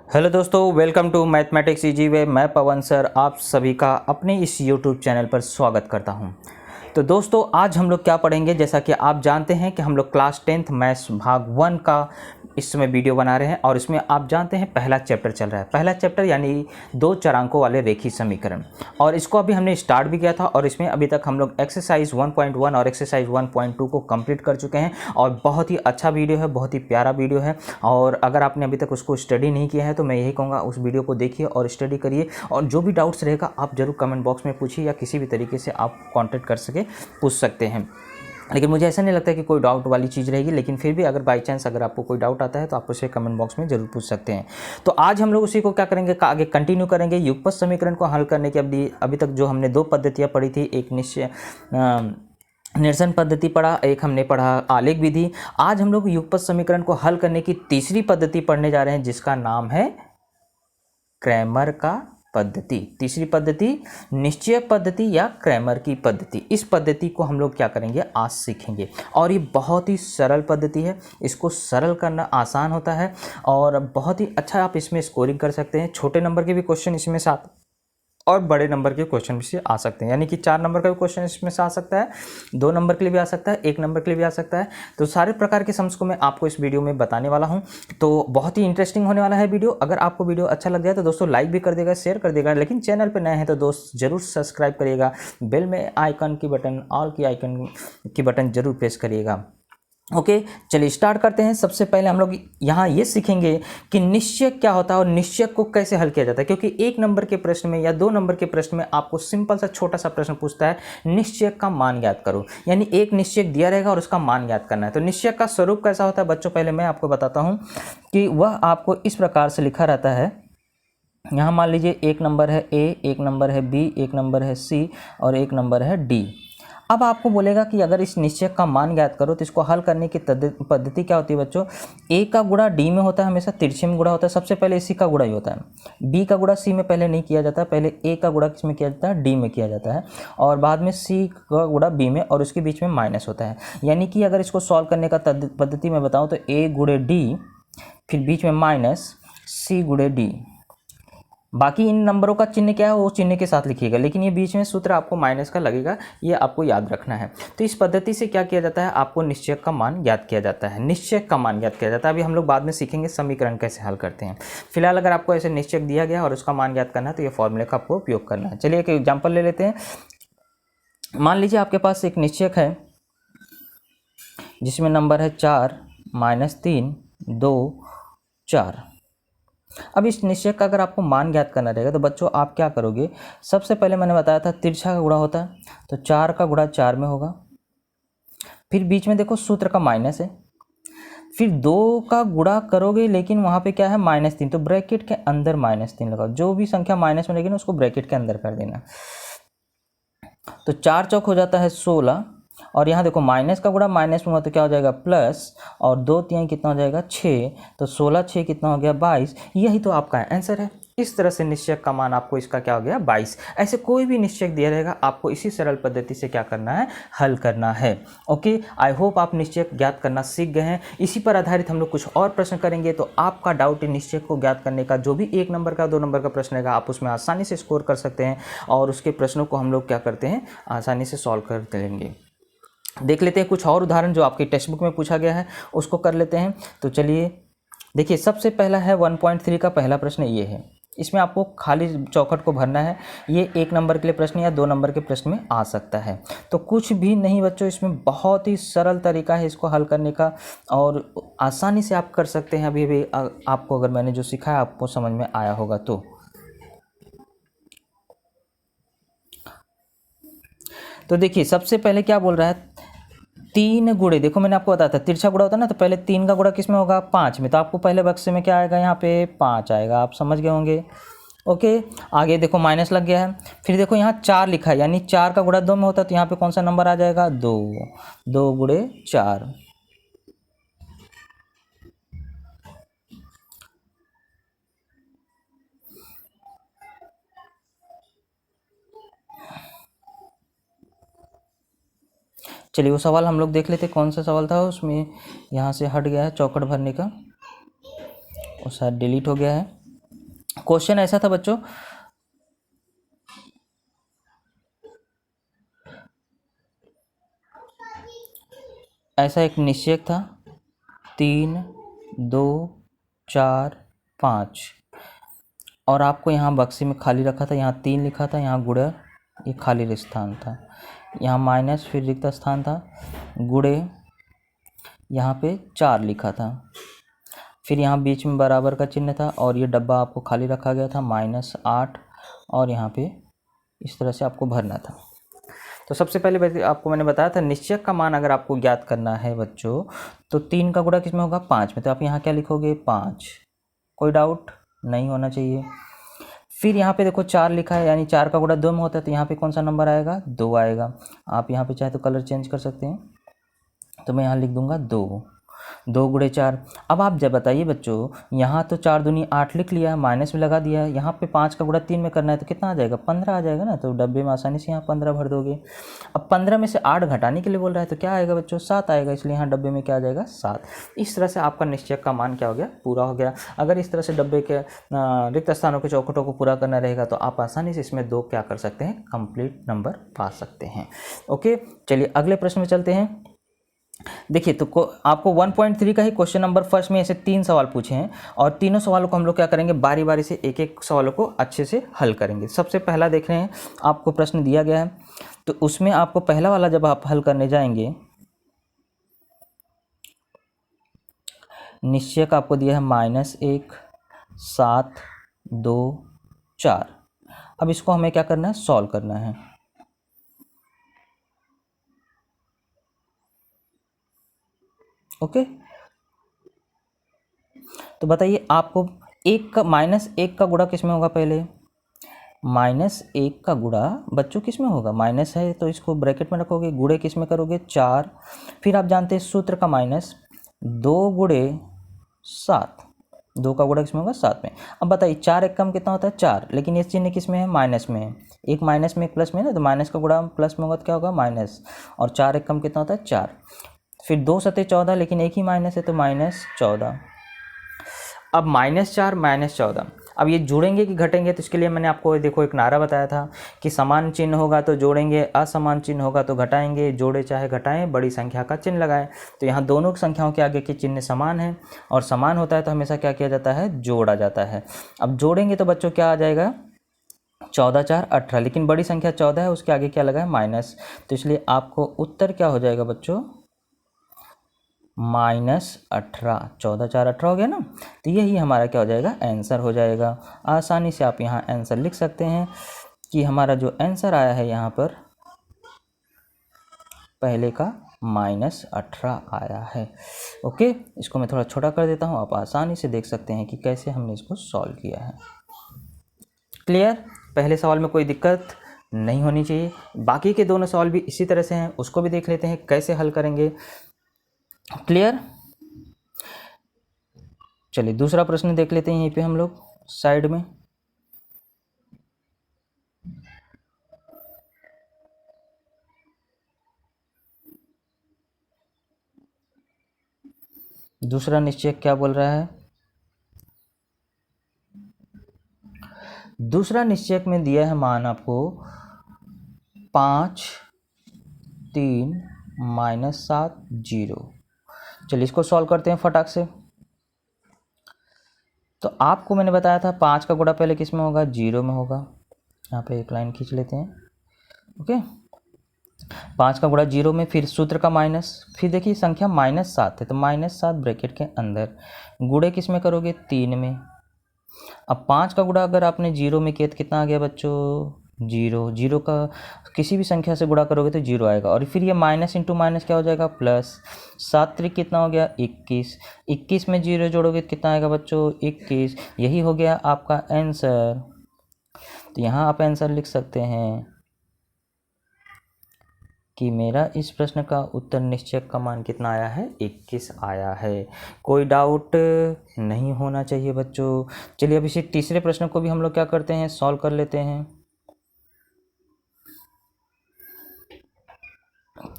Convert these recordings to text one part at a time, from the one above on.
Hello दोस्तों, welcome to mathematics easy way. मैं Pawan sir आप सभी का अपने इस यूट्यूब चैनल पर स्वागत करता हूं। तो दोस्तों, आज हम लोग क्या पढ़ेंगे, जैसा कि आप जानते हैं कि हम लोग क्लास 10th मैथ्स भाग 1 का इस समय वीडियो बना रहे हैं और इसमें आप जानते हैं पहला चैप्टर चल रहा है। पहला चैप्टर यानी 2 चरांकों वाले रेखीय समीकरण, और इसको अभी हमने स्टार्ट भी किया था और इसमें अभी तक हम लोग एक्सरसाइज 1.1 और एक्सरसाइज 1.2 को कंप्लीट कर चुके हैं और बहुत ही अच्छा वीडियो है, बहुत ही प्यारा वीडियो है। और अगर आपने अभी तक उसको स्टडी नहीं किया है तो मैं यही कहूँगा उस वीडियो को देखिए और स्टडी करिए, और जो भी डाउट्स रहेगा आप ज़रूर कमेंट बॉक्स में पूछिए या किसी भी तरीके से आप कॉन्टेक्ट कर सके पूछ सकते हैं। लेकिन मुझे ऐसा नहीं लगता कि कोई डाउट वाली चीज़ रहेगी, लेकिन फिर भी अगर बाई चांस अगर आपको कोई डाउट आता है तो आप उसे कमेंट बॉक्स में ज़रूर पूछ सकते हैं। तो आज हम लोग उसी को क्या करेंगे, आगे कंटिन्यू करेंगे। युगपत समीकरण को हल करने की अभी तक जो हमने 2 पद्धतियाँ पढ़ी थी, एक निरसन पद्धति पढ़ा, एक हमने पढ़ा आलेख विधि। आज हम लोग युगपत समीकरण को हल करने की तीसरी पद्धति पढ़ने जा रहे हैं जिसका नाम है क्रैमर का पद्धति। तीसरी पद्धति निश्चय पद्धति या क्रैमर की पद्धति। इस पद्धति को हम लोग क्या करेंगे, आज सीखेंगे। और ये बहुत ही सरल पद्धति है, इसको सरल करना आसान होता है और बहुत ही अच्छा आप इसमें स्कोरिंग कर सकते हैं। छोटे नंबर के भी क्वेश्चन इसमें साथ और बड़े नंबर के क्वेश्चन भी आ सकते हैं, यानी कि 4 नंबर का भी क्वेश्चन इसमें से आ सकता है, 2 नंबर के लिए भी आ सकता है, 1 नंबर के लिए भी आ सकता है। तो सारे प्रकार के सम्स को मैं आपको इस वीडियो में बताने वाला हूं। तो बहुत ही इंटरेस्टिंग होने वाला है वीडियो। अगर आपको वीडियो अच्छा लग जाए तो दोस्तों लाइक भी कर देगा, शेयर कर देगा, लेकिन चैनल पर नए हैं तो दोस्त जरूर सब्सक्राइब करिएगा, बेल में आइकन की बटन, ऑल की आइकन की बटन जरूर प्रेस करिएगा। ओके, चलिए स्टार्ट करते हैं। सबसे पहले हम लोग यहाँ ये सीखेंगे कि निश्चय क्या होता है और निश्चय को कैसे हल किया जाता है, क्योंकि 1 नंबर के प्रश्न में या 2 नंबर के प्रश्न में आपको सिंपल सा छोटा सा प्रश्न पूछता है, निश्चय का मान ज्ञात करो। यानी एक निश्चय दिया रहेगा और उसका मान ज्ञात करना है। तो निश्चय का स्वरूप कैसा होता है बच्चों, पहले मैं आपको बताता हूँ कि वह आपको इस प्रकार से लिखा रहता है। यहाँ मान लीजिए 1 नंबर है ए, 1 नंबर है बी, 1 नंबर है सी और 1 नंबर है डी। अब आपको बोलेगा कि अगर इस निश्चय का मान ज्ञात करो तो इसको हल करने की पद्धति क्या होती है बच्चों। ए का गुणा डी में होता है, हमेशा तिरछे में गुणा होता है। सबसे पहले सी का गुणा ही होता है। बी का गुणा सी में पहले नहीं किया जाता, पहले ए का गुणा किस में किया जाता है, डी में किया जाता है, और बाद में सी का गुणा बी में, और उसके बीच में माइनस होता है। यानी कि अगर इसको सॉल्व करने का पद्धति मैं बताऊँ तो ए गुणे डी, फिर बीच में माइनस सी गुणे डी। बाकी इन नंबरों का चिन्ह क्या है वो चिन्ह के साथ लिखिएगा, लेकिन ये बीच में सूत्र आपको माइनस का लगेगा, ये आपको याद रखना है। तो इस पद्धति से क्या किया जाता है, आपको निश्चय का मान ज्ञात किया जाता है। निश्चय का मान ज्ञात किया जाता है। अभी हम लोग बाद में सीखेंगे समीकरण कैसे हल करते हैं। फिलहाल अगर आपको ऐसे निश्चय दिया गया और उसका मान ज्ञात करना है तो ये फॉर्मूले का आपको उपयोग करना है। चलिए एक एग्जाम्पल ले लेते हैं। मान लीजिए आपके पास एक निश्चय है जिसमें नंबर है 4, -3, 2, 4। अब इस निश्चय का अगर आपको मान ज्ञात करना रहेगा तो बच्चों आप क्या करोगे, सबसे पहले मैंने बताया था तिरछा का गुणा होता है, तो 4 का गुणा 4 में होगा। फिर बीच में देखो सूत्र का माइनस है, फिर 2 का गुणा करोगे लेकिन वहाँ पे क्या है -3, तो ब्रैकेट के अंदर -3 लगाओ। जो भी संख्या माइनस में रहेगी ना उसको ब्रैकेट के अंदर कर देना। तो 4 चौक हो जाता है 16, और यहाँ देखो माइनस का गुणा माइनस में हुआ तो क्या हो जाएगा प्लस, और 2 3 कितना हो जाएगा 6, तो 16 6 कितना हो गया 22। यही तो आपका आंसर है। इस तरह से निश्चय का मान आपको इसका क्या हो गया 22। ऐसे कोई भी निश्चय दिया रहेगा आपको इसी सरल पद्धति से क्या करना है, हल करना है। ओके, आई होप आप निश्चय ज्ञात करना सीख गए हैं। इसी पर आधारित हम लोग कुछ और प्रश्न करेंगे, तो आपका डाउट निश्चय को ज्ञात करने का जो भी 1 नंबर का 2 नंबर का प्रश्न रहेगा आप उसमें आसानी से स्कोर कर सकते हैं, और उसके प्रश्नों को हम लोग क्या करते हैं, आसानी से सॉल्व कर लेंगे। देख लेते हैं कुछ और उदाहरण जो आपके टेक्स्ट बुक में पूछा गया है, उसको कर लेते हैं। तो चलिए देखिए, सबसे पहला है 1.3 का पहला प्रश्न ये है। इसमें आपको खाली चौखट को भरना है। ये 1 नंबर के लिए प्रश्न या 2 नंबर के प्रश्न में आ सकता है। तो कुछ भी नहीं बच्चों, इसमें बहुत ही सरल तरीका है इसको हल करने का, और आसानी से आप कर सकते हैं। अभी आपको अगर मैंने जो सिखाया आपको समझ में आया होगा तो देखिए सबसे पहले क्या बोल रहा है, 3 गुणे, देखो मैंने आपको बताया था तिरछा गुणा होता है ना, तो पहले 3 का गुणा किस में होगा 5 में, तो आपको पहले बक्से में क्या आएगा, यहाँ पे 5 आएगा। आप समझ गए होंगे। ओके, आगे देखो माइनस लग गया है। फिर देखो यहाँ 4 लिखा है, यानी 4 का गुणा 2 में होता है, तो यहाँ पे कौन सा नंबर आ जाएगा 2, 2 गुणे 4। चलिए वो सवाल हम लोग देख लेते कौन सा सवाल था। उसमें यहाँ से हट गया है चौखट भरने का, और शायद डिलीट हो गया है। क्वेश्चन ऐसा था बच्चों, ऐसा एक निश्चयक था 3, 2, 4, 5, और आपको यहाँ बक्से में खाली रखा था, यहाँ 3 लिखा था, यहाँ गुणे ये खाली स्थान था, यहाँ माइनस फिर रिक्त स्थान था, गुणे यहाँ पे 4 लिखा था, फिर यहाँ बीच में बराबर का चिन्ह था और ये डब्बा आपको खाली रखा गया था -8, और यहाँ पे इस तरह से आपको भरना था। तो सबसे पहले आपको मैंने बताया था निश्चयक का मान अगर आपको ज्ञात करना है बच्चों, तो 3 का गुणा किस में होगा, 5 में, तो आप यहाँ क्या लिखोगे 5, कोई डाउट नहीं होना चाहिए। फिर यहाँ पे देखो 4 लिखा है, यानी 4 का गुणा 2 में होता है, तो यहाँ पे कौन सा नंबर आएगा, 2 आएगा। आप यहाँ पे चाहे तो कलर चेंज कर सकते हैं, तो मैं यहाँ लिख दूंगा 2 गुणे 4। अब आप जब बताइए बच्चों, यहाँ तो 4 दूनी 8 लिख लिया, माइनस में लगा दिया, यहाँ पे 5 का गुणा 3 में करना है तो कितना आ जाएगा, 15 आ जाएगा ना, तो डब्बे में आसानी से यहाँ 15 भर दोगे। अब 15 में से 8 घटाने के लिए बोल रहा है तो क्या आएगा बच्चों, 7 आएगा, इसलिए यहाँ डब्बे में क्या आ जाएगा, 7। इस तरह से आपका निश्चयक का मान क्या हो गया, पूरा हो गया। अगर इस तरह से डब्बे के रिक्त स्थानों के चौखटों को पूरा करना रहेगा तो आप आसानी से इसमें 2 क्या कर सकते हैं, कंप्लीट नंबर पा सकते हैं। ओके, चलिए अगले प्रश्न में चलते हैं। देखिए, तो आपको 1.3 का ही क्वेश्चन नंबर फर्स्ट में ऐसे 3 सवाल पूछे हैं, और तीनों सवालों को हम लोग क्या करेंगे, बारी बारी से एक एक सवालों को अच्छे से हल करेंगे। सबसे पहला देख रहे हैं, आपको प्रश्न दिया गया है, तो उसमें आपको पहला वाला जब आप हल करने जाएंगे, निश्चयक आपको दिया है -1, 7, 2, 4। अब इसको हमें क्या करना है, सॉल्व करना है। ओके, तो बताइए आपको -1 का गुणा किस में होगा, पहले -1 का गुणा बच्चों किस में होगा, माइनस है तो इसको ब्रैकेट में रखोगे, गुणे किस में करोगे, 4, फिर आप जानते हैं सूत्र का माइनस 2 गुणे 7, 2 का गुणा किस में होगा, 7 में। अब बताइए 4 एक कम कितना होता है, 4, लेकिन ये चिन्ह किस में है, माइनस में है, एक माइनस में एक प्लस में ना, तो माइनस का गुणा प्लस में होगा तो क्या होगा, माइनस, और 4 एक कम कितना होता है, 4, फिर 2 सते 14, लेकिन एक ही माइनस है तो -14। अब -4 -14, अब ये जोड़ेंगे कि घटेंगे, तो इसके लिए मैंने आपको देखो एक नारा बताया था कि समान चिन्ह होगा तो जोड़ेंगे, असमान चिन्ह होगा तो घटाएंगे, जोड़े चाहे घटाएं, बड़ी संख्या का चिन्ह लगाएं। तो यहाँ दोनों संख्याओं के आगे के चिन्ह समान हैं, और समान होता है तो हमेशा क्या किया जाता है, जोड़ा जाता है। अब जोड़ेंगे तो बच्चों क्या आ जाएगा, 14 4 18, लेकिन बड़ी संख्या 14 है, उसके आगे क्या लगा है, माइनस, तो इसलिए आपको उत्तर क्या हो जाएगा बच्चों, -18। 14 4 18 हो गया ना, तो यही हमारा क्या हो जाएगा, आंसर हो जाएगा। आसानी से आप यहाँ आंसर लिख सकते हैं कि हमारा जो आंसर आया है यहाँ पर पहले का -18 आया है। ओके, इसको मैं थोड़ा छोटा कर देता हूँ, आप आसानी से देख सकते हैं कि कैसे हमने इसको सॉल्व किया है। क्लियर, पहले सवाल में कोई दिक्कत नहीं होनी चाहिए। बाकी के दोनों सवाल भी इसी तरह से हैं, उसको भी देख लेते हैं कैसे हल करेंगे। क्लियर, चलिए दूसरा प्रश्न देख लेते हैं यहीं पे हम लोग साइड में। दूसरा निश्चयक क्या बोल रहा है, दूसरा निश्चयक में दिया है मान आपको 5 3 -7 0। चलिए इसको सॉल्व करते हैं फटाक से। तो आपको मैंने बताया था 5 का गुणा पहले किस में होगा, 0 में होगा। यहाँ पे एक लाइन खींच लेते हैं। ओके, 5 का गुणा 0 में, फिर सूत्र का माइनस, फिर देखिए संख्या -7 है तो -7 ब्रैकेट के अंदर, गुणे किस में करोगे, 3 में। अब 5 का गुणा अगर आपने 0 में किया तो कितना आ गया बच्चों, 0। 0 का किसी भी संख्या से गुणा करोगे तो 0 आएगा, और फिर ये माइनस इंटू माइनस क्या हो जाएगा, प्लस। 7 त्रिक कितना हो गया, 21। 21 में 0 जोड़ोगे तो कितना आएगा बच्चों, 21। यही हो गया आपका आंसर। तो यहाँ आप आंसर लिख सकते हैं कि मेरा इस प्रश्न का उत्तर निश्चयक का मान कितना आया है, 21 आया है। कोई डाउट नहीं होना चाहिए बच्चों। चलिए अब इसी तीसरे प्रश्न को भी हम लोग क्या करते हैं, सॉल्व कर लेते हैं।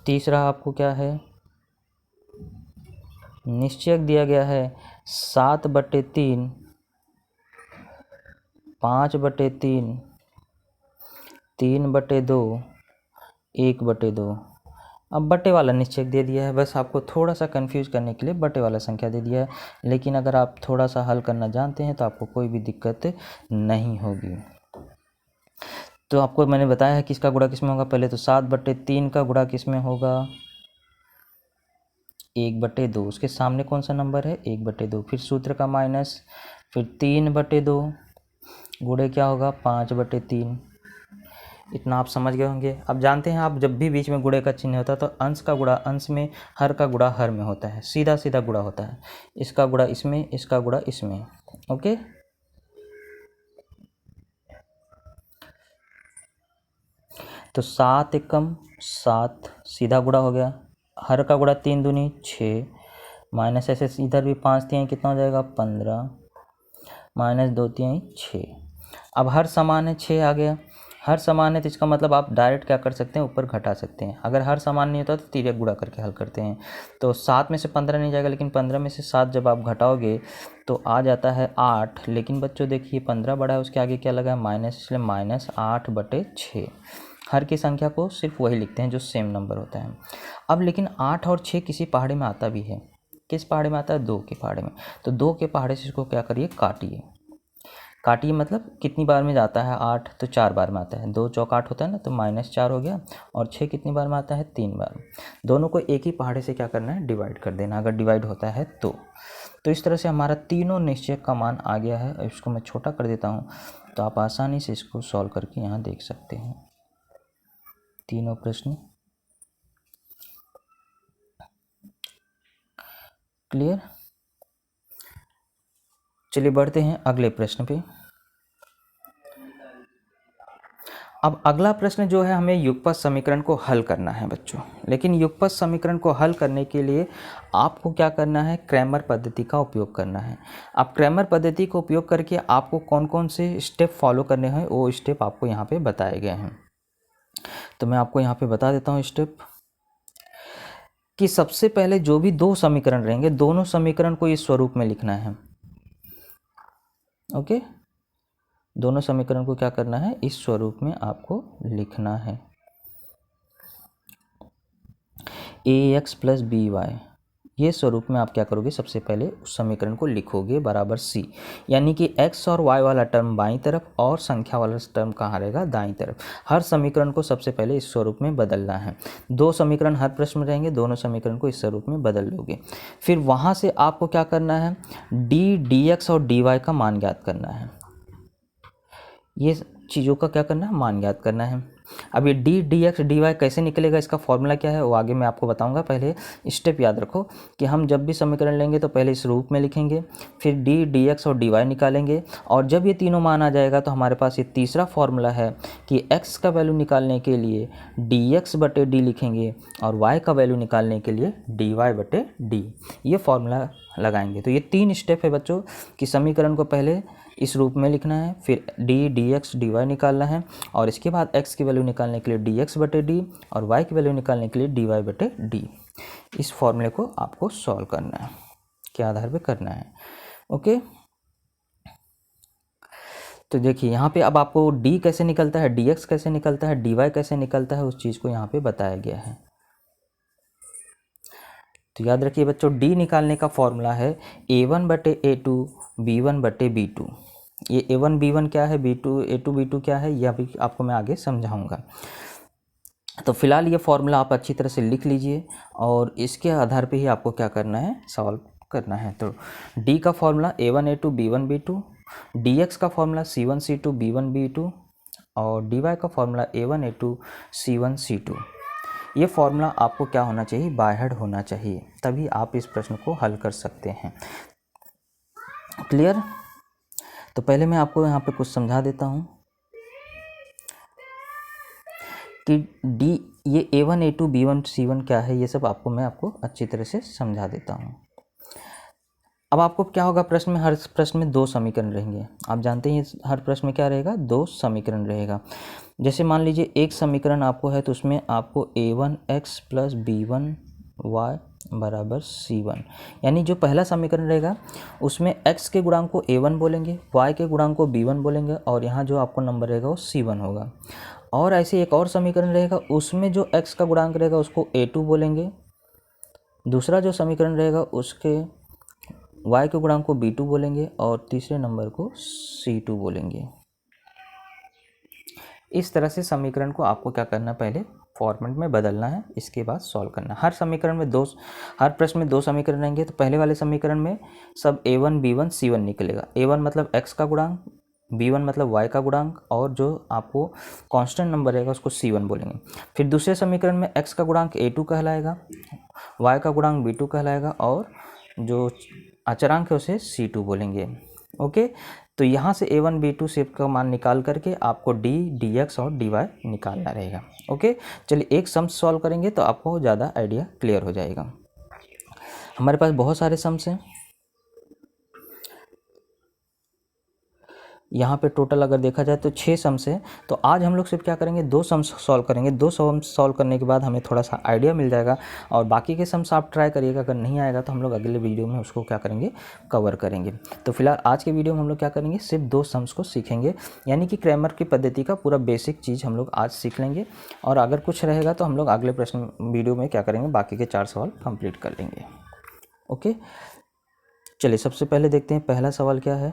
तीसरा आपको क्या है, निश्चयक दिया गया है 7/3 5/3, 3/2, 1/2। अब बटे वाला निश्चय दे दिया है, बस आपको थोड़ा सा कंफ्यूज करने के लिए बटे वाला संख्या दे दिया है, लेकिन अगर आप थोड़ा सा हल करना जानते हैं तो आपको कोई भी दिक्कत नहीं होगी। तो आपको मैंने बताया है किसका गुणा किस में होगा। पहले तो 7/3 का गुणा किस में होगा, 1/2। उसके सामने कौन सा नंबर है, 1/2। फिर सूत्र का माइनस, फिर 3/2 गुणे क्या होगा, 5/3। इतना आप समझ गए होंगे। अब जानते हैं आप जब भी बीच में गुणे का चिन्ह होता है तो अंश का गुणा अंश में, हर का गुणा हर में होता है, सीधा सीधा गुणा होता है। इसका गुणा इसमें, इसका गुणा इसमें। ओके, तो 7 एकम 7 सीधा गुणा हो गया, हर का गुणा 3 दूनी 6, माइनस ऐसे इधर भी 5 तिहाई कितना हो जाएगा 15, माइनस 2 तिहाई 6। अब हर समान है 6 आ गया, हर समान है तो इसका मतलब आप डायरेक्ट क्या कर सकते हैं, ऊपर घटा सकते हैं। अगर हर समान नहीं होता तो तिर्यक गुणा करके हल करते हैं। तो 7 में से 15 नहीं जाएगा, लेकिन 15 में से 7 जब आप घटाओगे तो आ जाता है 8। लेकिन बच्चों देखिए 15 बड़ा है, उसके आगे क्या लगा है माइनस, इसलिए -8/6। हर की संख्या को सिर्फ वही लिखते हैं जो सेम नंबर होता है। अब लेकिन 8 और 6 किसी पहाड़े में आता भी है। किस पहाड़े में आता है, 2 के पहाड़े में। तो 2 के पहाड़े से इसको क्या करिए, काटिए। काटिए मतलब कितनी बार में जाता है, 8 तो 4 बार में आता है, 2 चौक 8 होता है ना, तो -4 हो गया। और 6 कितनी बार में आता है, 3 बार। दोनों को एक ही पहाड़े से क्या करना है, डिवाइड कर देना, अगर डिवाइड होता है तो इस तरह से हमारा तीनों निश्चय का मान आ गया है। इसको मैं छोटा कर देता हूँ तो आप आसानी से इसको सॉल्व करके यहाँ देख सकते हैं तीनों प्रश्न। क्लियर। चलिए बढ़ते हैं अगले प्रश्न पे। अब अगला प्रश्न जो है, हमें युगपत समीकरण को हल करना है बच्चों। लेकिन युगपत समीकरण को हल करने के लिए आपको क्या करना है, क्रैमर पद्धति का उपयोग करना है। अब क्रैमर पद्धति का उपयोग करके आपको कौन कौन से स्टेप फॉलो करने हैं, वो स्टेप आपको यहाँ पे बताए गए हैं। तो मैं आपको यहाँ पे बता देता हूँ स्टेप, कि सबसे पहले जो भी 2 समीकरण रहेंगे, दोनों समीकरण को इस स्वरूप में लिखना है। ओके, दोनों समीकरण को क्या करना है, इस स्वरूप में आपको लिखना है। ax + by, ये स्वरूप में आप क्या करोगे, सबसे पहले उस समीकरण को लिखोगे बराबर c, यानी कि x और y वाला टर्म बाईं तरफ और संख्या वाला टर्म कहाँ रहेगा, दाईं तरफ। हर समीकरण को सबसे पहले इस स्वरूप में बदलना है। 2 समीकरण हर प्रश्न में रहेंगे, दोनों समीकरण को इस स्वरूप में बदल लोगे। फिर वहाँ से आपको क्या करना है, d, dx और dy का मान ज्ञात करना है। ये चीज़ों का क्या करना है, मान ज्ञात करना है। अब ये d, dx, dy कैसे निकलेगा, इसका फॉर्मूला क्या है वो आगे मैं आपको बताऊंगा। पहले स्टेप याद रखो कि हम जब भी समीकरण लेंगे तो पहले इस रूप में लिखेंगे, फिर d, dx और dy निकालेंगे, और जब ये तीनों मान आ जाएगा तो हमारे पास ये तीसरा फॉर्मूला है कि x का वैल्यू निकालने के लिए dx/d लिखेंगे और y का वैल्यू निकालने के लिए dy/d, ये फॉर्मूला लगाएंगे। तो ये 3 स्टेप है बच्चों कि समीकरण को पहले इस रूप में लिखना है, फिर d, dx, dy निकालना है, और इसके बाद x की वैल्यू निकालने के लिए dx/d और y की वैल्यू निकालने के लिए dy/d। इस फॉर्मूले को आपको सॉल्व करना है, के आधार पे करना है। ओके, तो देखिए यहाँ पे अब आपको d कैसे निकलता है, dx कैसे निकलता है, dy कैसे निकलता है, उस चीज़ को यहाँ पे बताया गया है। तो याद रखिए बच्चों, d निकालने का फॉर्मूला है a1/a2 b1/b2। ये a1 b1 क्या है, b2 a2 b2 क्या है, यह भी आपको मैं आगे समझाऊंगा। तो फिलहाल ये फॉर्मूला आप अच्छी तरह से लिख लीजिए और इसके आधार पे ही आपको क्या करना है, सॉल्व करना है। तो d का formula a1a2 b1 b2, dx का formula c1 c2 b1 b2 और dy का फॉर्मूला a1a2 c1 c2। ये फॉर्मूला आपको क्या होना चाहिए, बाय हार्ट होना चाहिए, तभी आप इस प्रश्न को हल कर सकते हैं। क्लियर। तो पहले मैं आपको यहाँ पे कुछ समझा देता हूँ कि d, ये a1 a2 b1 c1 क्या है, ये सब मैं आपको अच्छी तरह से समझा देता हूँ। अब आपको क्या होगा, प्रश्न में, हर प्रश्न में 2 समीकरण रहेंगे। आप जानते हैं हर प्रश्न में क्या रहेगा, 2 समीकरण रहेगा। जैसे मान लीजिए एक समीकरण आपको है तो उसमें आपको a1x + b1y बराबर C1, यानी जो पहला समीकरण रहेगा उसमें x के गुणांक को A1 बोलेंगे, y के गुणांक को B1 बोलेंगे और यहाँ जो आपको नंबर रहेगा वो C1 होगा। और ऐसे एक और समीकरण रहेगा, उसमें जो x का गुणांक रहेगा उसको A2 बोलेंगे, दूसरा जो समीकरण रहेगा उसके y के गुणांक को B2 बोलेंगे और तीसरे नंबर को C2 बोलेंगे। इस तरह से समीकरण को आपको क्या करना है, पहले फॉर्मेट में बदलना है, इसके बाद सॉल्व करना है। हर प्रश्न में दो समीकरण रहेंगे, तो पहले वाले समीकरण में सब A1 B1 C1 निकलेगा। A1 मतलब x का गुणांक, B1 मतलब y का गुणांक और जो आपको कांस्टेंट नंबर रहेगा उसको C1 बोलेंगे। फिर दूसरे समीकरण में x का गुणांक A2 कहलाएगा, y का गुणांक B2 कहलाएगा और जो अचरांक है उसे C2 बोलेंगे। ओके, तो यहाँ से A1 B2 से का मान निकाल करके आपको D dx और dy निकालना रहेगा। ओके, चलिए एक सम सॉल्व करेंगे तो आपको ज़्यादा आइडिया क्लियर हो जाएगा। हमारे पास बहुत सारे सम्स हैं, यहाँ पे टोटल अगर देखा जाए तो 6 सम्स है। तो आज हम लोग सिर्फ क्या करेंगे, 2 सम्स सॉल्व करेंगे। 2 सम्स सॉल्व करने के बाद हमें थोड़ा सा आइडिया मिल जाएगा और बाकी के सम्स आप ट्राई करिएगा, अगर नहीं आएगा तो हम लोग अगले वीडियो में उसको क्या करेंगे, कवर करेंगे। तो फिलहाल आज के वीडियो में हम लोग क्या करेंगे, सिर्फ 2 सम्स को सीखेंगे, यानी कि क्रैमर की पद्धति का पूरा बेसिक चीज़ हम लोग आज सीख लेंगे और अगर कुछ रहेगा तो हम लोग अगले प्रश्न वीडियो में क्या करेंगे, बाकी के 4 सवाल कंप्लीट कर लेंगे। ओके, चलिए सबसे पहले देखते हैं पहला सवाल क्या है।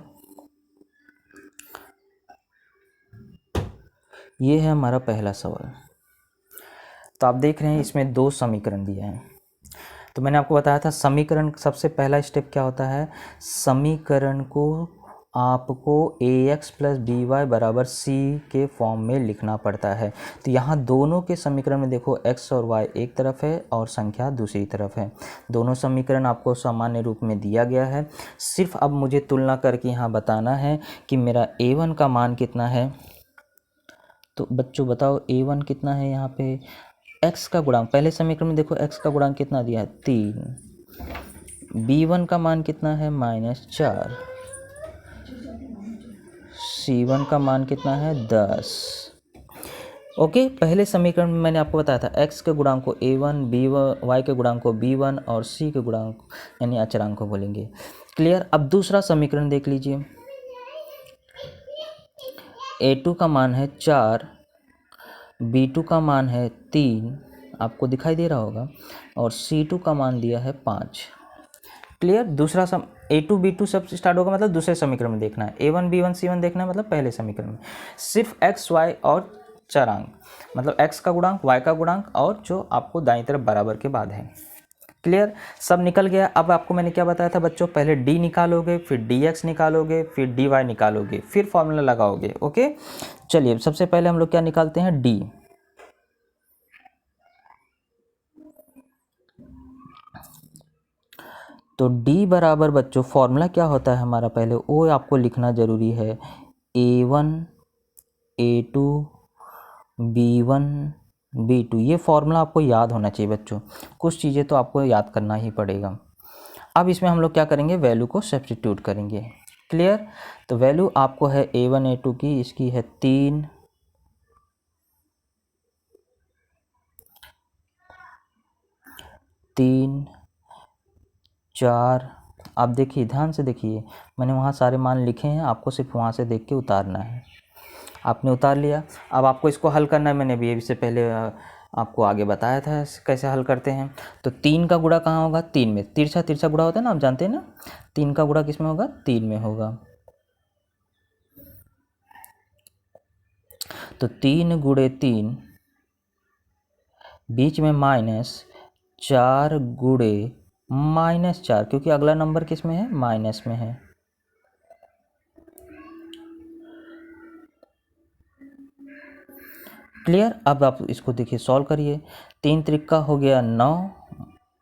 ये है हमारा पहला सवाल। तो आप देख रहे हैं इसमें 2 समीकरण दिए हैं। तो मैंने आपको बताया था समीकरण सबसे पहला स्टेप क्या होता है, समीकरण को आपको ax प्लस dy बराबर c के फॉर्म में लिखना पड़ता है। तो यहाँ दोनों के समीकरण में देखो x और y एक तरफ है और संख्या दूसरी तरफ है। दोनों समीकरण आपको सामान्य रूप में दिया गया है। सिर्फ अब मुझे तुलना करके यहाँ बताना है कि मेरा a1 का मान कितना है। तो बच्चों बताओ a1 कितना है, यहाँ पे x का गुणांक, पहले समीकरण में देखो x का गुणांक कितना दिया है 3, b1 का मान कितना है -4, c1 का मान कितना है 10। ओके, पहले समीकरण में मैंने आपको बताया था x के गुणांक को a1, b1, y के गुणांक को b1 और c के गुणांक यानी अचरांक को बोलेंगे। क्लियर। अब दूसरा समीकरण देख लीजिए, a2 का मान है 4, b2 का मान है 3, आपको दिखाई दे रहा होगा, और c2 का मान दिया है 5। क्लियर। दूसरा a2 b2 सब स्टार्ट होगा मतलब दूसरे समीकरण में देखना है, a1 b1 c1 देखना है मतलब पहले समीकरण में। सिर्फ x y और चरांक मतलब x का गुणांक y का गुणांक और जो आपको दाईं तरफ बराबर के बाद है। क्लियर, सब निकल गया। अब आपको मैंने क्या बताया था बच्चों, पहले d निकालोगे, फिर dx निकालोगे, फिर dy निकालोगे, फिर फॉर्मूला लगाओगे। ओके, चलिए सबसे पहले हम लोग क्या निकालते हैं, d। तो d बराबर बच्चों फॉर्मूला क्या होता है हमारा, पहले वो आपको लिखना जरूरी है, a1 a2 b1 b2। ये फॉर्मूला आपको याद होना चाहिए बच्चों, कुछ चीज़ें तो आपको याद करना ही पड़ेगा। अब इसमें हम लोग क्या करेंगे, वैल्यू को सब्स्टिट्यूट करेंगे। क्लियर। तो वैल्यू आपको है a1 a2 की, इसकी है 3, 3 4। आप देखिए, ध्यान से देखिए, मैंने वहाँ सारे मान लिखे हैं, आपको सिर्फ वहाँ से देख के उतारना है। आपने उतार लिया, अब आपको इसको हल करना है। मैंने भी इससे पहले आपको आगे बताया था कैसे हल करते हैं। तो 3 का गुणा कहाँ होगा, 3 में, तिरछा तिरछा गुणा होता है ना, आप जानते हैं ना। 3 का गुणा किस में होगा, 3 में होगा। तो 3 गुणे 3, बीच में -4 गुणे -4, क्योंकि अगला नंबर किस में है, माइनस में है। क्लियर। अब आप इसको देखिए, सॉल्व करिए। 3 त्रिका हो गया 9,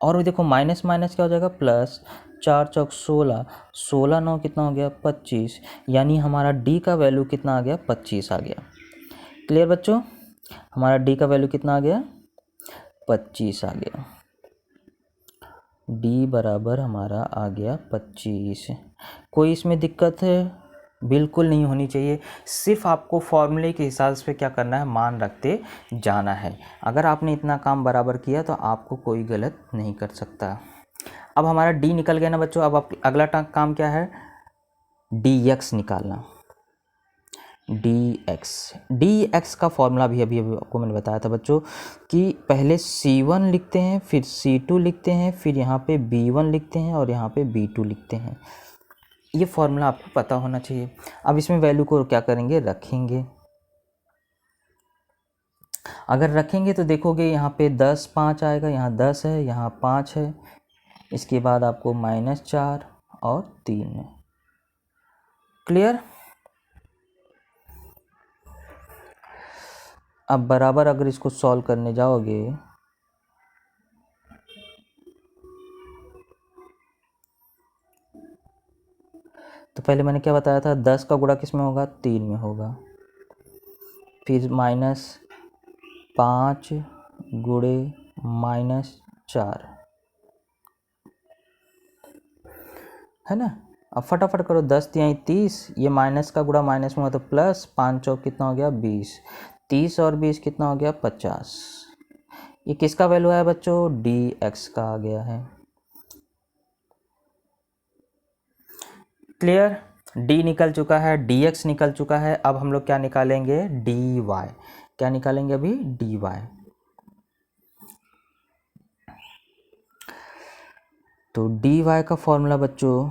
और देखो माइनस माइनस क्या हो जाएगा, प्लस, 4 चौक 16, 16 9 कितना हो गया 25, यानी हमारा डी का वैल्यू कितना आ गया, 25 आ गया। क्लियर बच्चों, हमारा डी का वैल्यू कितना आ गया, 25 आ गया। डी बराबर हमारा आ गया 25। कोई इसमें दिक्कत है, बिल्कुल नहीं होनी चाहिए। सिर्फ आपको फॉर्मूले के हिसाब से क्या करना है, मान रखते जाना है। अगर आपने इतना काम बराबर किया तो आपको कोई गलत नहीं कर सकता। अब हमारा डी निकल गया ना बच्चों। अब अगला काम क्या है, डी एक्स निकालना। डी एक्स का फॉर्मूला भी अभी आपको मैंने बताया था बच्चों कि पहले C1 लिखते हैं, फिर C2 लिखते हैं, फिर यहाँ पे B1 लिखते हैं और यहाँ पे B2 लिखते हैं। ये फॉर्मूला आपको पता होना चाहिए। अब इसमें वैल्यू को क्या करेंगे, रखेंगे। अगर रखेंगे तो देखोगे यहाँ पे 10 5 आएगा, यहाँ 10 है, यहाँ 5 है, इसके बाद आपको -4 और 3 है। क्लियर। अब बराबर अगर इसको सॉल्व करने जाओगे तो पहले मैंने क्या बताया था, 10 का गुणा किस में होगा, 3 में होगा। फिर -5 गुणे -4 है ना। अब फटाफट करो, 10 तिहाई 30, ये माइनस का गुणा माइनस में हुआ तो प्लस, 5 चौक कितना हो गया 20, 30 और 20 कितना हो गया 50। ये किसका वैल्यू आया बच्चों, डी एक्स का आ गया है। क्लियर। डी निकल चुका है, डी एक्स निकल चुका है। अब हम लोग क्या निकालेंगे, डी वाई। क्या निकालेंगे अभी, डी वाई। तो डी वाई का फॉर्मूला बच्चों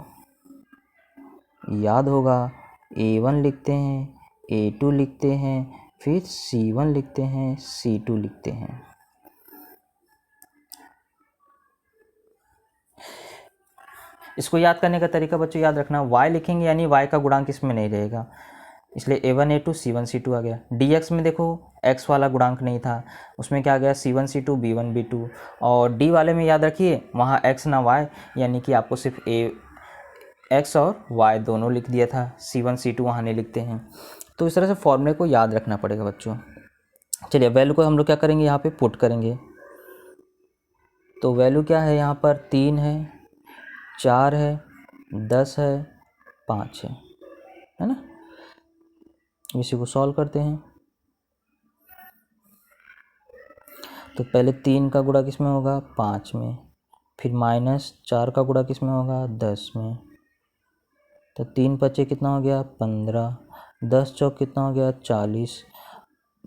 याद होगा, A1 लिखते हैं, A2 लिखते हैं, फिर C1 लिखते हैं, C2 लिखते हैं। इसको याद करने का तरीका बच्चों याद रखना, y लिखेंगे यानी y का गुणांक इसमें नहीं रहेगा, इसलिए A1 A2 C1 C2 आ गया। dx में देखो x वाला गुणांक नहीं था, उसमें क्या आ गया C1 C2 B1 B2। और d वाले में याद रखिए वहाँ x ना y, यानी कि आपको सिर्फ x और y दोनों लिख दिया था, C1 C2 वहाँ नहीं लिखते हैं। तो इस तरह से फॉर्मूले को याद रखना पड़ेगा बच्चों। चलिए वैल्यू को हम लोग क्या करेंगे, यहाँ पे पुट करेंगे। तो वैल्यू क्या है, यहाँ पर 3 है, 4 है, 10 है, 5 है ना। इसी को सॉल्व करते हैं। तो पहले 3 का गुणा किस में होगा, 5 में, फिर -4 का गुणा किस में होगा, 10 में। तो 3 बचे कितना हो गया 15, 10 चौक कितना हो गया 40,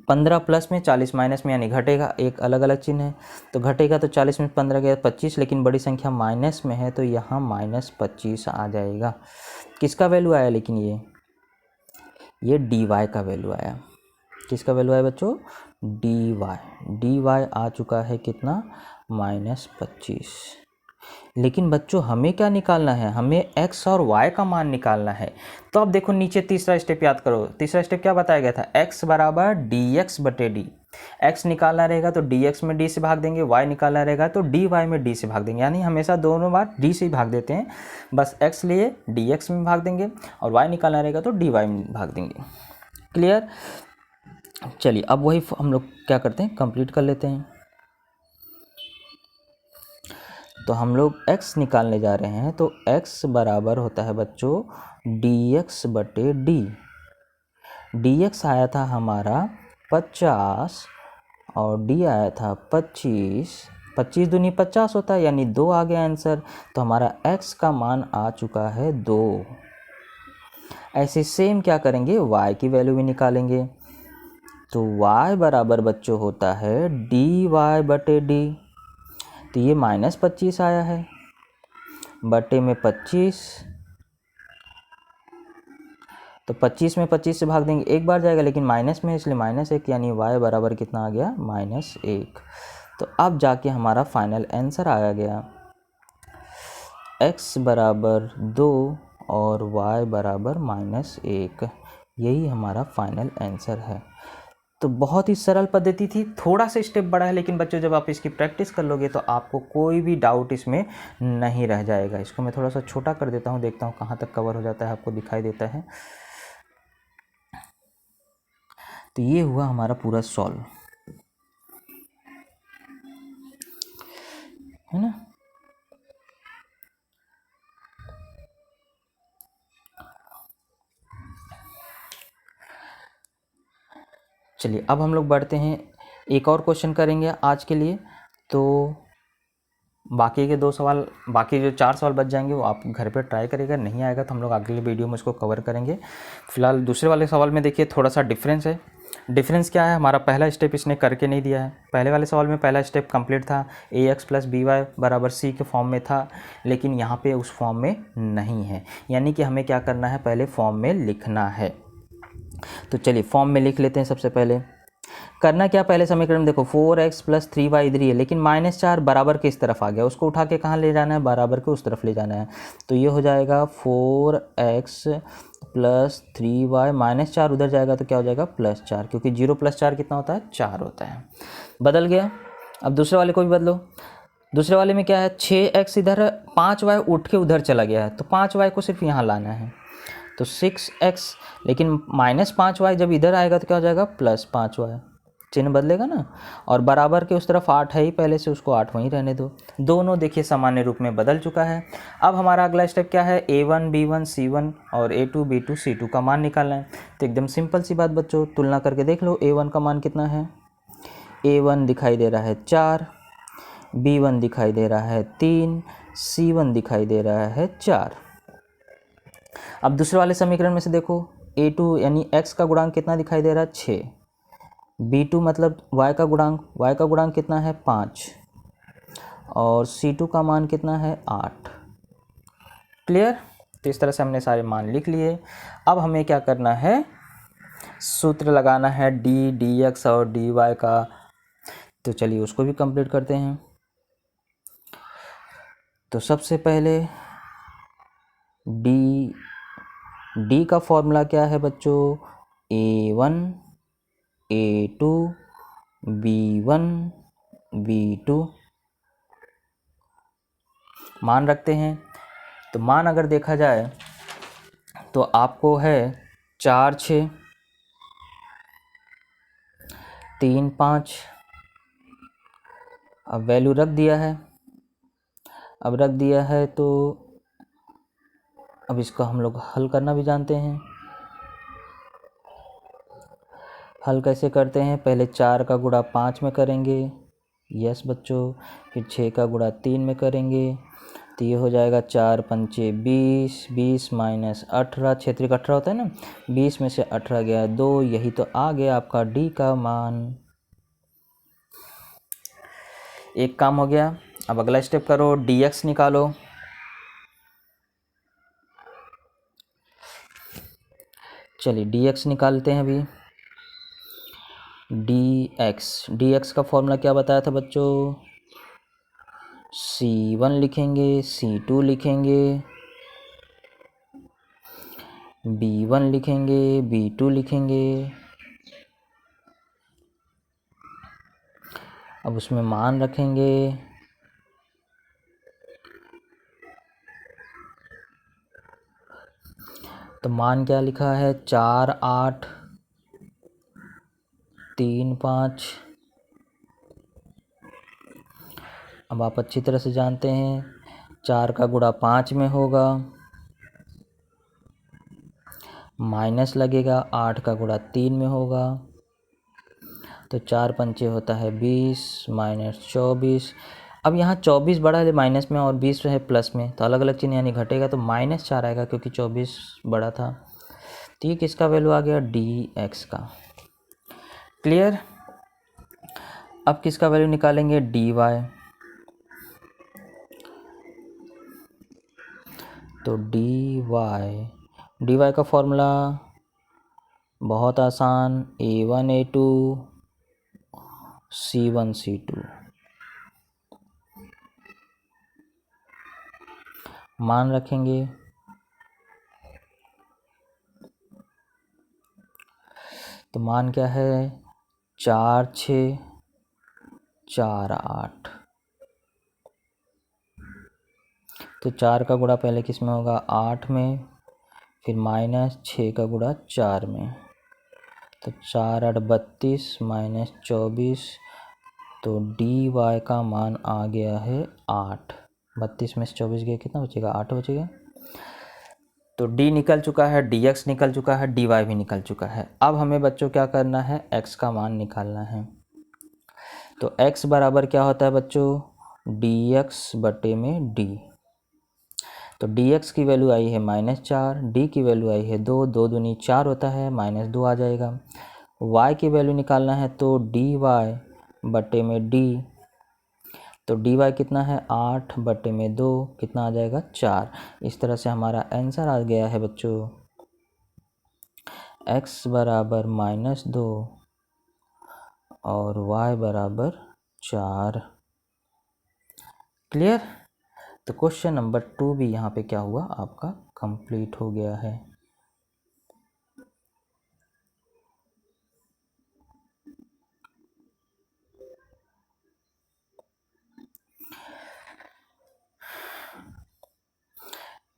15 प्लस में 40 माइनस में, यानी घटेगा, एक अलग अलग चिन्ह है तो घटेगा, तो 40 में 15 गया 25, लेकिन बड़ी संख्या माइनस में है तो यहाँ -25 आ जाएगा। किसका वैल्यू आया, लेकिन ये डी वाई का वैल्यू आया। किसका वैल्यू आया बच्चों, डी वाई आ चुका है कितना, -25। लेकिन बच्चों हमें क्या निकालना है, हमें x और y का मान निकालना है। तो अब देखो नीचे तीसरा स्टेप याद करो, तीसरा स्टेप क्या बताया गया था, x बराबर dx बटे डी। x निकालना रहेगा तो dx में d से भाग देंगे, y निकालना रहेगा तो dy में d से भाग देंगे, यानी हमेशा दोनों बार d से ही भाग देते हैं। बस x लिए dx में भाग देंगे और y निकालना रहेगा तो dy में भाग देंगे। क्लियर। चलिए अब वही हम लोग क्या करते हैं, कंप्लीट कर लेते हैं। तो हम लोग x निकालने जा रहे हैं, तो x बराबर होता है बच्चों dx बटे डी। dx आया था हमारा 50 और d आया था 25, 25 दूनी 50 होता है, यानी 2 आ गया आंसर। तो हमारा x का मान आ चुका है 2। ऐसे सेम क्या करेंगे, y की वैल्यू भी निकालेंगे। तो y बराबर बच्चों होता है dy बटे डी। तो ये -25 आया है, बटे में 25, तो 25 में 25 से भाग देंगे, एक बार जाएगा लेकिन माइनस में है इसलिए -1, यानी y बराबर कितना आ गया, -1। तो अब जाके हमारा फाइनल आंसर आया गया, x बराबर 2 और y बराबर -1। यही हमारा फाइनल आंसर है। तो बहुत ही सरल पद्धति थी, थोड़ा सा स्टेप बड़ा है, लेकिन बच्चों जब आप इसकी प्रैक्टिस कर लोगे तो आपको कोई भी डाउट इसमें नहीं रह जाएगा। इसको मैं थोड़ा सा छोटा कर देता हूँ, देखता हूँ कहाँ तक कवर हो जाता है, आपको दिखाई देता है। तो ये हुआ हमारा पूरा सॉल्व, है ना। चलिए अब हम लोग बढ़ते हैं, एक और क्वेश्चन करेंगे आज के लिए। तो बाकी के 2 सवाल, बाकी जो 4 सवाल बच जाएंगे वो आप घर पे ट्राई करिएगा, नहीं आएगा तो हम लोग अगले वीडियो में उसको कवर करेंगे। फिलहाल दूसरे वाले सवाल में देखिए थोड़ा सा डिफरेंस है। डिफरेंस क्या है, हमारा पहला स्टेप इसने करके नहीं दिया है। पहले वाले सवाल में पहला स्टेप कंप्लीट था, ax + by = c के फॉर्म में था, लेकिन यहाँ पे उस फॉर्म में नहीं है, यानी कि हमें क्या करना है, पहले फॉर्म में लिखना है। तो चलिए फॉर्म में लिख लेते हैं। सबसे पहले करना क्या, पहले समीकरण में देखो 4x + 3y इधर ही है, लेकिन -4 बराबर के इस तरफ आ गया, उसको उठा के कहाँ ले जाना है, बराबर के उस तरफ ले जाना है। तो ये हो जाएगा 4x + 3y, -4 उधर जाएगा तो क्या हो जाएगा +4, क्योंकि 0 + 4 कितना होता है, 4 होता है। बदल गया। अब दूसरे वाले को भी बदलो। दूसरे वाले में क्या है, 6x इधर, 5y उठ के उधर चला गया है, तो 5y को सिर्फ यहाँ लाना है, तो 6x, लेकिन -5y जब इधर आएगा तो क्या हो जाएगा +5y, चिन्ह बदलेगा ना, और बराबर के उस तरफ 8 है ही पहले से, उसको 8 वहीं रहने दो। दोनों देखिए सामान्य रूप में बदल चुका है। अब हमारा अगला स्टेप क्या है, a1 b1 c1 और a2 b2 c2 का मान निकालना है। तो एकदम सिंपल सी बात बच्चों, तुलना करके देख लो। a1 का मान कितना है, a1 दिखाई दे रहा है 4, b1 दिखाई दे रहा है 3, c1 दिखाई दे रहा है 4। अब दूसरे वाले समीकरण में से देखो, a2 यानी x का गुणांक कितना दिखाई दे रहा है, 6, b2 मतलब y का गुणांक कितना है, 5, और c2 का मान कितना है, 8। क्लियर। तो इस तरह से हमने सारे मान लिख लिए। अब हमें क्या करना है, सूत्र लगाना है dx और dy का। तो चलिए उसको भी कंप्लीट करते हैं। तो सबसे पहले d का फॉर्मूला क्या है बच्चों, a1 a2 b1 b2, मान रखते हैं। तो मान अगर देखा जाए तो आपको है 4 6 3 5, अब वैल्यू रख दिया है। अब रख दिया है तो अब इसका हम लोग हल करना भी जानते हैं। हल कैसे करते हैं, पहले 4 का गुणा 5 में करेंगे, यस बच्चों, फिर 6 का गुणा 3 में करेंगे, तो ये हो जाएगा 4 पंचे 20, 20 - 18, 6 × 18 होता है ना, 20 में से 18 गया 2, यही तो आ गया आपका डी का मान। एक काम हो गया। अब अगला स्टेप करो, dx निकालो। चलिए dx निकालते हैं अभी। dx का फॉर्मूला क्या बताया था बच्चों, c1 लिखेंगे, c2 लिखेंगे, b1 लिखेंगे, b2 लिखेंगे। अब उसमें मान रखेंगे। तो मान क्या लिखा है, 4 8 3 5। अब आप अच्छी तरह से जानते हैं 4 का गुणा 5 में होगा, माइनस लगेगा, 8 का गुणा 3 में होगा, तो 4 पंचे होता है 20 - 24। अब यहाँ 24 बड़ा है माइनस में और 20 है प्लस में, तो अलग अलग चिन्ह यानी घटेगा, तो -4 आएगा क्योंकि 24 बड़ा था। तो ये किसका वैल्यू आ गया, dx का। क्लियर। अब किसका वैल्यू निकालेंगे, dy। तो dy का फॉर्मूला बहुत आसान, a1 a2 c1 c2, मान रखेंगे। तो मान क्या है, 4 6 4 8। तो 4 का गुणा पहले किस में होगा, 8 में, फिर -6 का गुणा 4 में, तो 4 8 32 - 24, तो dy का मान आ गया है 8। 32 में से 24 गया, कितना बचेगा, 8 बचेगा। तो d निकल चुका है, dx निकल चुका है, dy भी निकल चुका है। अब हमें बच्चों क्या करना है, x का मान निकालना है। तो x बराबर क्या होता है बच्चों, dx बटे में d। तो dx की वैल्यू आई है -4, d की वैल्यू आई है 2, 2 दूनी 4 होता है, -2 आ जाएगा। y की वैल्यू निकालना है तो dy बटे में d, तो dy कितना है 8 बटे में 2, कितना आ जाएगा 4। इस तरह से हमारा आंसर आ गया है बच्चों x बराबर -2 और y बराबर 4। क्लियर। तो क्वेश्चन नंबर 2 भी यहाँ पे क्या हुआ आपका कंप्लीट हो गया है।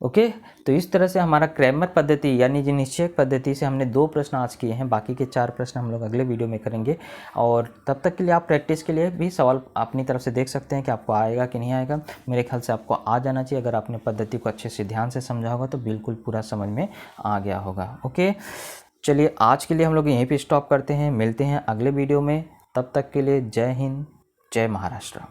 ओके, तो इस तरह से हमारा क्रैमर पद्धति यानी जो निश्चयक पद्धति से हमने 2 प्रश्न आज किए हैं, बाकी के 4 प्रश्न हम लोग अगले वीडियो में करेंगे। और तब तक के लिए आप प्रैक्टिस के लिए भी सवाल अपनी तरफ से देख सकते हैं कि आपको आएगा कि नहीं आएगा। मेरे ख्याल से आपको आ जाना चाहिए, अगर आपने पद्धति को अच्छे से ध्यान से समझा होगा तो बिल्कुल पूरा समझ में आ गया होगा। ओके, चलिए आज के लिए हम लोग यहीं पर स्टॉप करते हैं, मिलते हैं अगले वीडियो में। तब तक के लिए जय हिंद, जय महाराष्ट्र।